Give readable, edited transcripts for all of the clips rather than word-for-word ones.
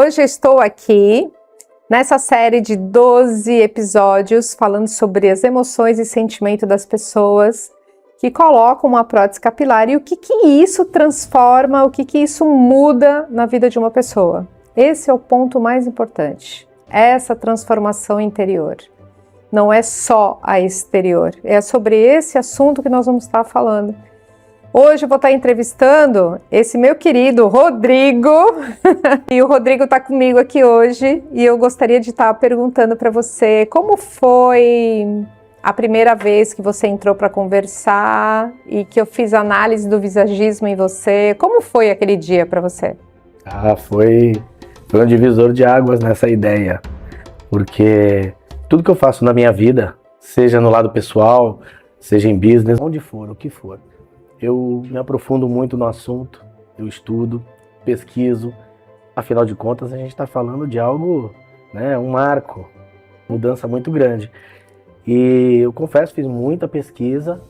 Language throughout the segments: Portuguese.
hoje eu estou aqui nessa série de 12 episódios falando sobre as emoções e sentimentos das pessoas que colocam uma prótese capilar e o que isso transforma, o que isso muda na vida de uma pessoa. Esse é o ponto mais importante, essa transformação interior. Não é só a exterior, é sobre esse assunto que nós vamos estar falando. Hoje eu vou estar entrevistando esse meu querido Rodrigo, e o Rodrigo está comigo aqui hoje, e eu gostaria de estar perguntando para você como foi a primeira vez que você entrou para conversar e que eu fiz análise do visagismo em você. Como foi aquele dia para você? Foi um divisor de águas nessa ideia, porque tudo que eu faço na minha vida, seja no lado pessoal, seja em business, onde for, o que for, eu me aprofundo muito no assunto, eu estudo, pesquiso. Afinal de contas, a gente está falando de algo, né, um marco, mudança muito grande. E eu confesso, fiz muita pesquisa,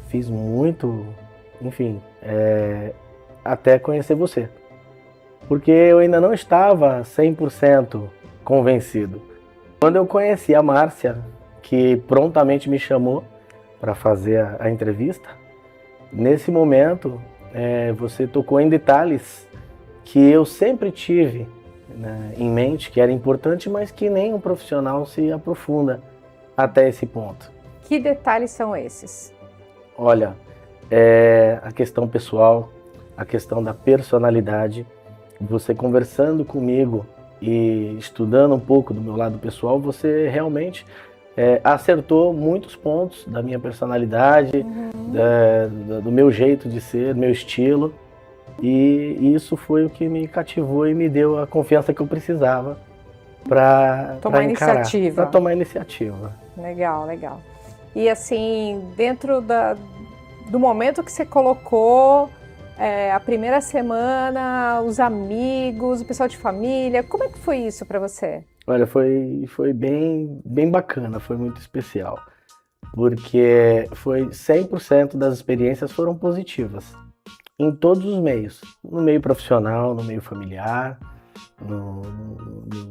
fiz muito, enfim, até conhecer você. Porque eu ainda não estava 100% convencido. Quando eu conheci a Márcia, que prontamente me chamou para fazer a entrevista, nesse momento, você tocou em detalhes que eu sempre tive, né, em mente, que era importante, mas que nem um profissional se aprofunda até esse ponto. Que detalhes são esses? Olha, a questão pessoal, a questão da personalidade. Você conversando comigo e estudando um pouco do meu lado pessoal, você realmente acertou muitos pontos da minha personalidade, do meu jeito de ser, do meu estilo, e isso foi o que me cativou e me deu a confiança que eu precisava para tomar iniciativa. Legal, legal. E assim, dentro do momento que você colocou a primeira semana, os amigos, o pessoal de família, como é que foi isso para você? Olha, foi bem bacana, foi muito especial, porque 100% das experiências foram positivas, em todos os meios, no meio profissional, no meio familiar, no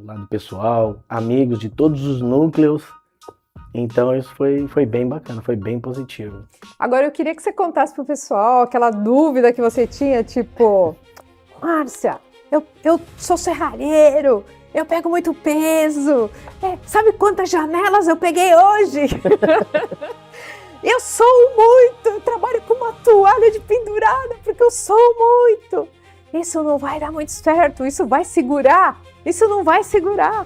lado pessoal, amigos de todos os núcleos. Então isso foi bem bacana, foi bem positivo. Agora eu queria que você contasse pro pessoal aquela dúvida que você tinha, tipo, Márcia, eu sou serralheiro, eu pego muito peso, sabe quantas janelas eu peguei hoje? Eu trabalho com uma toalha de pendurada porque eu sou muito. Isso não vai dar muito certo, isso vai segurar, isso não vai segurar.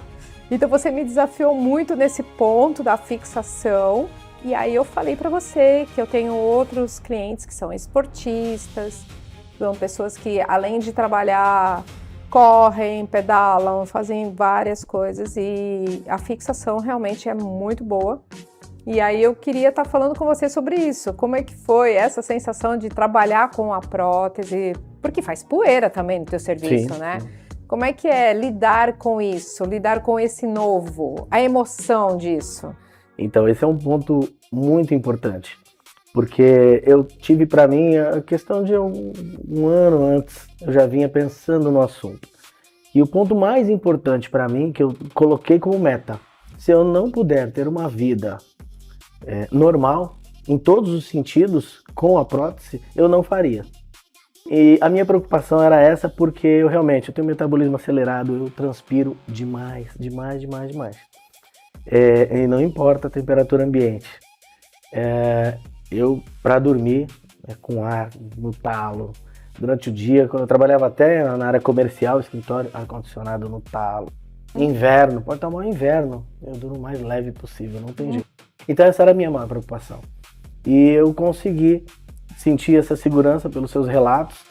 Então você me desafiou muito nesse ponto da fixação, e aí eu falei para você que eu tenho outros clientes que são esportistas, são pessoas que além de trabalhar, correm, pedalam, fazem várias coisas, e a fixação realmente é muito boa. E aí eu queria estar falando com você sobre isso, como é que foi essa sensação de trabalhar com a prótese, porque faz poeira também no teu serviço, sim, né? Sim. Como é que é lidar com isso, lidar com esse novo, a emoção disso? Então, esse é um ponto muito importante, porque eu tive para mim a questão de um ano antes, eu já vinha pensando no assunto. E o ponto mais importante para mim, que eu coloquei como meta, se eu não puder ter uma vida normal, em todos os sentidos, com a prótese, eu não faria. E a minha preocupação era essa, porque eu tenho um metabolismo acelerado, eu transpiro demais. E não importa a temperatura ambiente. Eu, para dormir, com ar no talo. Durante o dia, quando eu trabalhava até na área comercial, escritório, ar-condicionado no talo. Inverno, pode estar mal inverno, eu durmo o mais leve possível, não tem jeito. Então essa era a minha maior preocupação. E eu consegui sentir essa segurança pelos seus relatos,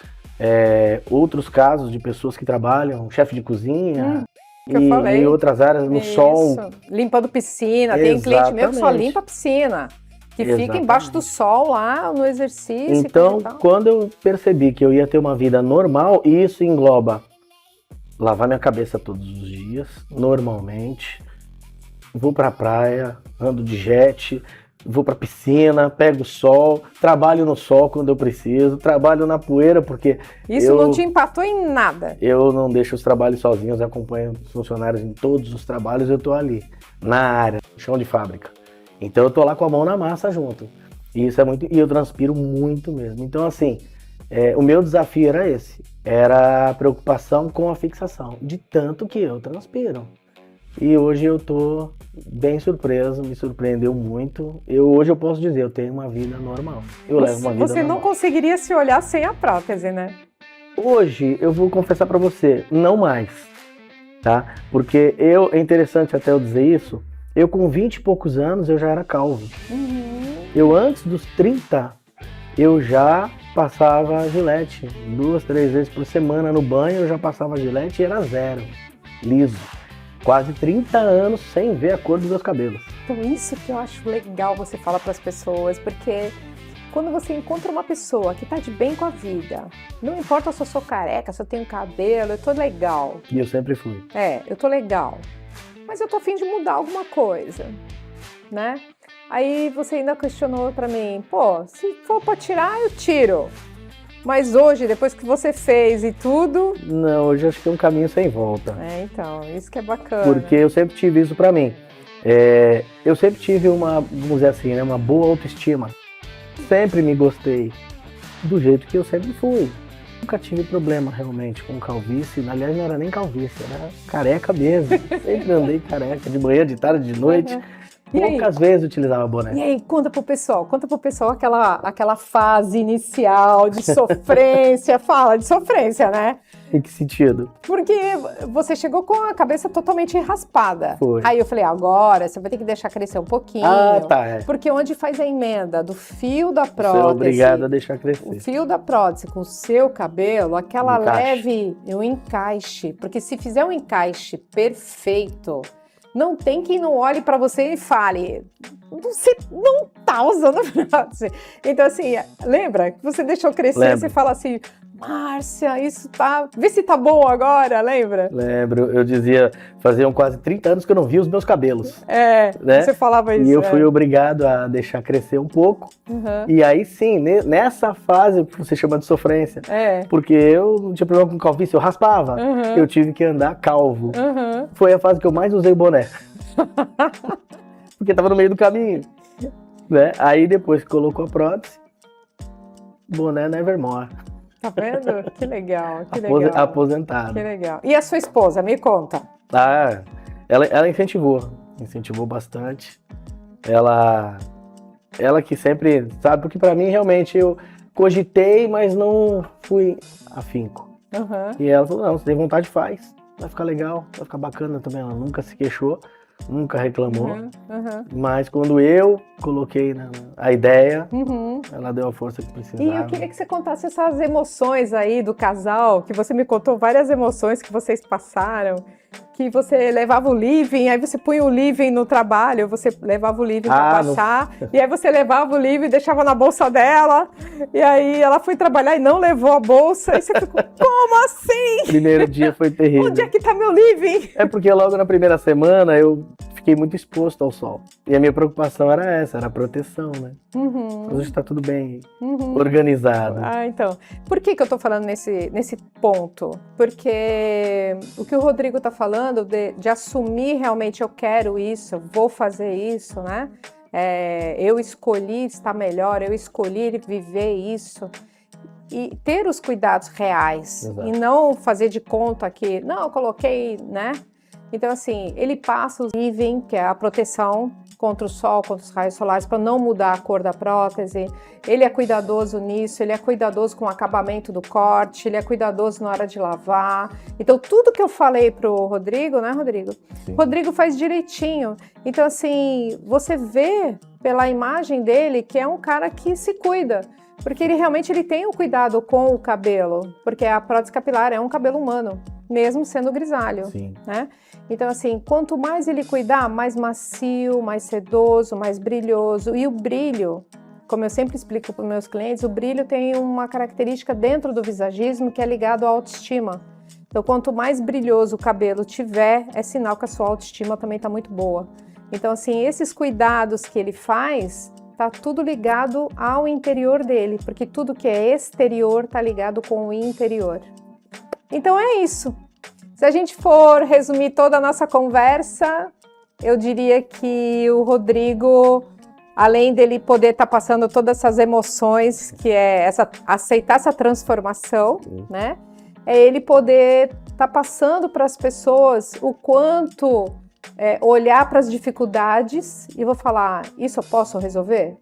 outros casos de pessoas que trabalham, chefe de cozinha e outras áreas no sol. Limpando piscina, tem cliente meu que só limpa a piscina, que fica embaixo do sol lá no exercício. Então, quando eu percebi que eu ia ter uma vida normal, e isso engloba lavar minha cabeça todos os dias, normalmente, vou pra praia, ando de jet, vou pra piscina, pego sol, trabalho no sol quando eu preciso, trabalho na poeira, porque Isso não te empatou em nada. eu não deixo os trabalhos sozinhos, acompanho os funcionários em todos os trabalhos, eu tô ali, na área, no chão de fábrica. Então eu tô lá com a mão na massa junto. E isso é muito, e eu transpiro muito mesmo. Então assim, o meu desafio era esse, era a preocupação com a fixação, de tanto que eu transpiro. E hoje eu tô bem surpreso, me surpreendeu muito. Hoje eu posso dizer, eu tenho uma vida normal. Eu levo uma vida Você não normal. conseguiria se olhar sem a prótese, né? Hoje eu vou confessar pra você, não mais, tá? Porque é interessante até eu dizer isso, eu com 20 e poucos anos eu já era calvo. Eu antes dos 30, eu já passava Gillette 2, 3 vezes por semana no banho, eu já passava Gillette e era zero, liso. Quase 30 anos sem ver a cor dos meus cabelos. Então isso que eu acho legal você falar para as pessoas, porque quando você encontra uma pessoa que tá de bem com a vida, não importa se eu sou careca, se eu tenho cabelo, eu tô legal. E eu sempre fui. Eu tô legal. Mas eu tô a fim de mudar alguma coisa, né? Aí você ainda questionou pra mim, pô, se for pra tirar, eu tiro. Mas hoje, depois que você fez e tudo... Não, hoje acho que é um caminho sem volta. Então, isso que é bacana. Porque eu sempre tive isso pra mim. Eu sempre tive vamos dizer assim, né, uma boa autoestima. Sempre me gostei do jeito que eu sempre fui. Nunca tive problema realmente com calvície. Aliás, não era nem calvície, era careca mesmo. Sempre andei careca, de manhã, de tarde, de noite. Poucas vezes utilizava boné. E aí, conta pro pessoal aquela fase inicial de sofrência. Fala de sofrência, né? Em que sentido? Porque você chegou com a cabeça totalmente raspada. Foi. Aí eu falei, agora você vai ter que deixar crescer um pouquinho. Ah, tá. Porque onde faz a emenda do fio da Você prótese... é obrigado a deixar crescer. O fio da prótese com o seu cabelo, aquela Encaixe. um encaixe. Porque se fizer um encaixe perfeito... Não tem quem não olhe para você e fale, você não tá usando prótese. Então assim, lembra que você deixou crescer, Lembro. você fala assim, Márcia, isso tá... Vê se tá bom agora, lembra? Lembro, eu dizia, faziam quase 30 anos que eu não via os meus cabelos. Né? Você falava isso. E eu fui obrigado a deixar crescer um pouco. Uhum. E aí sim, nessa fase que você chama de sofrência. Porque eu não tinha problema com calvície, eu raspava. Uhum. Eu tive que andar calvo. Uhum. Foi a fase que eu mais usei boné. Porque tava no meio do caminho. Né? Aí depois que colocou a prótese, boné nevermore. Tá vendo? Que legal, que legal. Aposentado. Que legal. E a sua esposa, me conta. Ah, ela incentivou bastante. Ela que sempre, sabe, porque pra mim realmente eu cogitei, mas não fui afinco. Uhum. E ela falou, não, você tem vontade, faz, vai ficar legal, vai ficar bacana também. Ela nunca se queixou, nunca reclamou. Uhum. Mas quando eu coloquei a ideia, Uhum. ela deu a força que precisava. E eu queria que você contasse essas emoções aí do casal, que você me contou várias emoções que vocês passaram, que você levava o living, aí você punha o living no trabalho, você levava o living para passar, e aí você levava o living e deixava na bolsa dela, e aí ela foi trabalhar e não levou a bolsa, e você ficou, como assim? Primeiro dia foi terrível. Onde é que tá meu living? É porque logo na primeira semana eu fiquei muito exposto ao sol. E a minha preocupação era essa, era a proteção, né? Uhum. Mas hoje está tudo bem Uhum. organizado. Então. Por que eu tô falando nesse ponto? Porque o que o Rodrigo tá falando de assumir realmente eu quero isso, eu vou fazer isso, né? Eu escolhi estar melhor, eu escolhi viver isso. E ter os cuidados reais. Exato. E não fazer de conta que, não, eu coloquei, né? Então, assim, ele passa o living, que é a proteção contra o sol, contra os raios solares, para não mudar a cor da prótese. Ele é cuidadoso nisso, ele é cuidadoso com o acabamento do corte, ele é cuidadoso na hora de lavar. Então, tudo que eu falei pro Rodrigo, né, Rodrigo? Sim. Rodrigo faz direitinho. Então, assim, você vê pela imagem dele que é um cara que se cuida. Porque ele realmente tem um cuidado com o cabelo, porque a prótese capilar é um cabelo humano, mesmo sendo grisalho. Sim. Né? Então, assim, quanto mais ele cuidar, mais macio, mais sedoso, mais brilhoso. E o brilho, como eu sempre explico para os meus clientes, o brilho tem uma característica dentro do visagismo que é ligado à autoestima. Então, quanto mais brilhoso o cabelo tiver, é sinal que a sua autoestima também está muito boa. Então, assim, esses cuidados que ele faz, tá tudo ligado ao interior dele, porque tudo que é exterior tá ligado com o interior. Então é isso. Se a gente for resumir toda a nossa conversa, eu diria que o Rodrigo, além dele poder estar passando todas essas emoções, que é aceitar essa transformação, né? É ele poder estar passando para as pessoas o quanto olhar para as dificuldades e vou falar, isso eu posso resolver?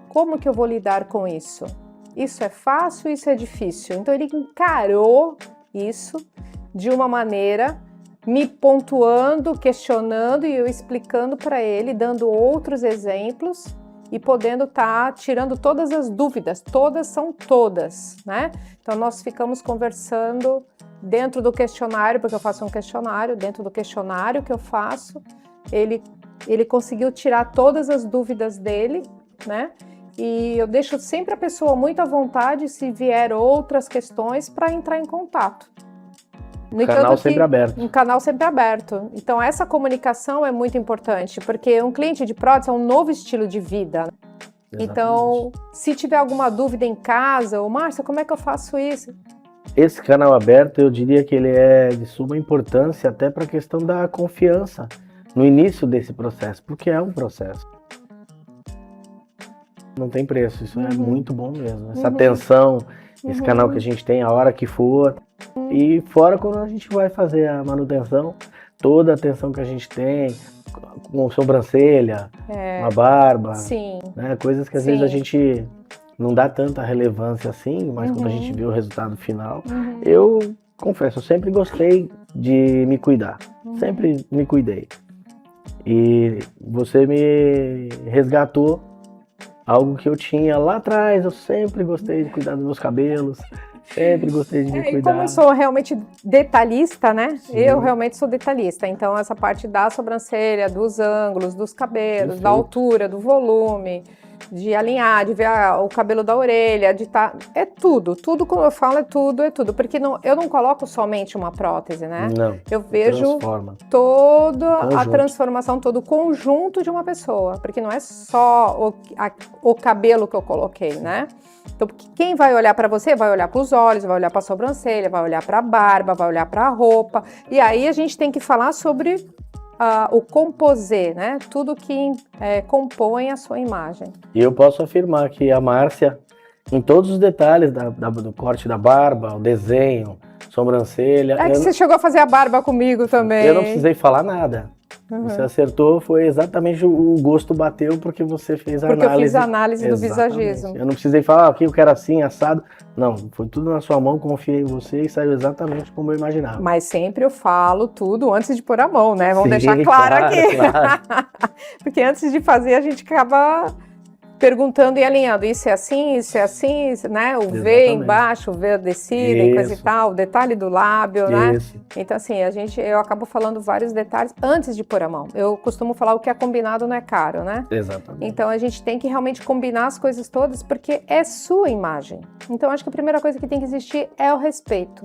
Como que eu vou lidar com isso? Isso é fácil, isso é difícil? Então ele encarou isso de uma maneira, me pontuando, questionando e eu explicando para ele, dando outros exemplos e podendo estar tirando todas as dúvidas, todas são todas, né? Então nós ficamos conversando dentro do questionário, porque eu faço um questionário, dentro do questionário que eu faço, ele conseguiu tirar todas as dúvidas dele, né? E eu deixo sempre a pessoa muito à vontade, se vier outras questões, para entrar em contato. No canal sempre aberto. Um canal sempre aberto. Então, essa comunicação é muito importante, porque um cliente de prótese é um novo estilo de vida. Exatamente. Então, se tiver alguma dúvida em casa, ou Márcia, como é que eu faço isso? Esse canal aberto, eu diria que ele é de suma importância até para a questão da confiança no início desse processo, porque é um processo. Não tem preço, isso é muito bom mesmo. Essa atenção, esse canal que a gente tem a hora que for. E fora quando a gente vai fazer a manutenção, toda a atenção que a gente tem, com sobrancelha, uma barba, né, coisas que às vezes a gente não dá tanta relevância assim, mas quando a gente vê o resultado final, eu confesso, eu sempre gostei de me cuidar, sempre me cuidei. E você me resgatou algo que eu tinha lá atrás, eu sempre gostei de cuidar dos meus cabelos, sempre gostei de me cuidar. E como eu sou realmente detalhista, né? Sim. Eu realmente sou detalhista, então essa parte da sobrancelha, dos ângulos, dos cabelos, da altura, do volume, de alinhar, de ver o cabelo da orelha, é tudo, como eu falo é tudo, porque eu não coloco somente uma prótese, né? Não, eu vejo toda a transformação, todo o conjunto de uma pessoa, porque não é só o cabelo que eu coloquei, né? Então, quem vai olhar para você vai olhar para os olhos, vai olhar para a sobrancelha, vai olhar para a barba, vai olhar para a roupa, e aí a gente tem que falar sobre o composê, né? Tudo que compõe a sua imagem. E eu posso afirmar que a Márcia, em todos os detalhes do corte da barba, o desenho, sobrancelha... É que você chegou a fazer a barba comigo também. Eu não precisei falar nada. Você acertou, foi exatamente o gosto bateu porque você fez a análise. Porque eu fiz a análise do visagismo. Eu não precisei falar, aqui eu quero assim, assado. Não, foi tudo na sua mão, confiei em você e saiu exatamente como eu imaginava. Mas sempre eu falo tudo antes de pôr a mão, né? Vamos deixar claro aqui. Claro. Porque antes de fazer a gente acaba perguntando e alinhando, isso é assim, né? O V embaixo, o V descida e coisa e tal, o detalhe do lábio, né? Então, assim, eu acabo falando vários detalhes antes de pôr a mão. Eu costumo falar o que é combinado não é caro, né? Exatamente. Então, a gente tem que realmente combinar as coisas todas, porque é sua imagem. Então, acho que a primeira coisa que tem que existir é o respeito.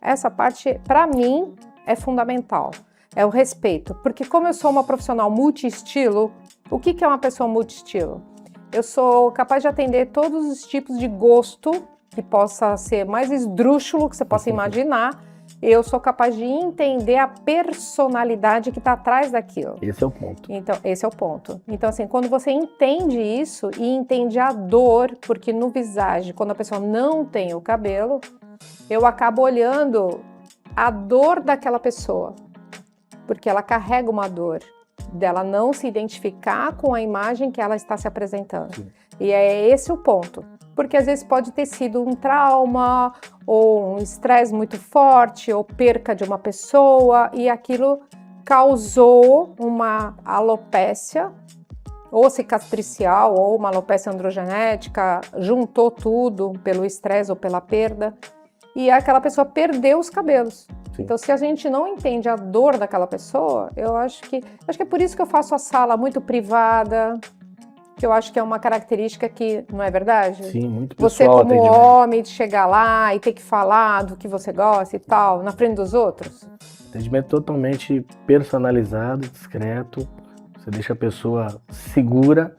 Essa parte, para mim, é fundamental. É o respeito. Porque como eu sou uma profissional multi-estilo, o que é uma pessoa multi-estilo? Eu sou capaz de atender todos os tipos de gosto que possa ser mais esdrúxulo que você possa imaginar. Eu sou capaz de entender a personalidade que está atrás daquilo. Esse é o ponto. Então, esse é o ponto. Então, assim, quando você entende isso e entende a dor, porque no visage, quando a pessoa não tem o cabelo, eu acabo olhando a dor daquela pessoa, porque ela carrega uma dor. Dela não se identificar com a imagem que ela está se apresentando. Sim. E é esse o ponto. Porque às vezes pode ter sido um trauma, ou um estresse muito forte, ou perca de uma pessoa, e aquilo causou uma alopécia, ou cicatricial, ou uma alopécia androgenética, juntou tudo pelo estresse ou pela perda, e aquela pessoa perdeu os cabelos. Sim. Então, se a gente não entende a dor daquela pessoa, eu acho que é por isso que eu faço a sala muito privada, que eu acho que é uma característica que, não é verdade? Sim, muito pessoal. Você como homem, de chegar lá e ter que falar do que você gosta e tal, na frente dos outros. Atendimento totalmente personalizado, discreto, Você deixa a pessoa segura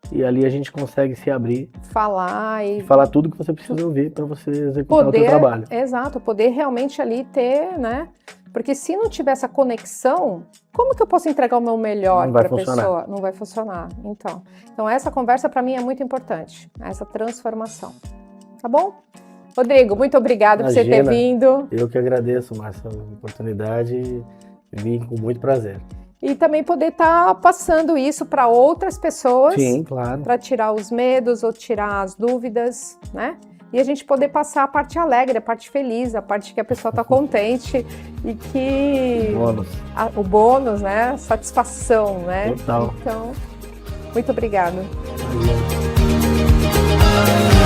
e ali a gente consegue se abrir, falar e falar tudo que você precisa ouvir para você executar poder, o seu trabalho. Exato, poder realmente ali ter, né? Porque se não tiver essa conexão, como que eu posso entregar o meu melhor para a pessoa? Não vai funcionar. Então essa conversa para mim é muito importante, essa transformação. Tá bom? Rodrigo, muito obrigado por você ter vindo. Eu que agradeço, Márcia, a oportunidade e vim com muito prazer. E também poder estar passando isso para outras pessoas. Sim, claro. Para tirar os medos ou tirar as dúvidas, né? E a gente poder passar a parte alegre, a parte feliz, a parte que a pessoa está contente e que... O bônus, né? Satisfação, né? Total. Então, muito obrigada. Valeu.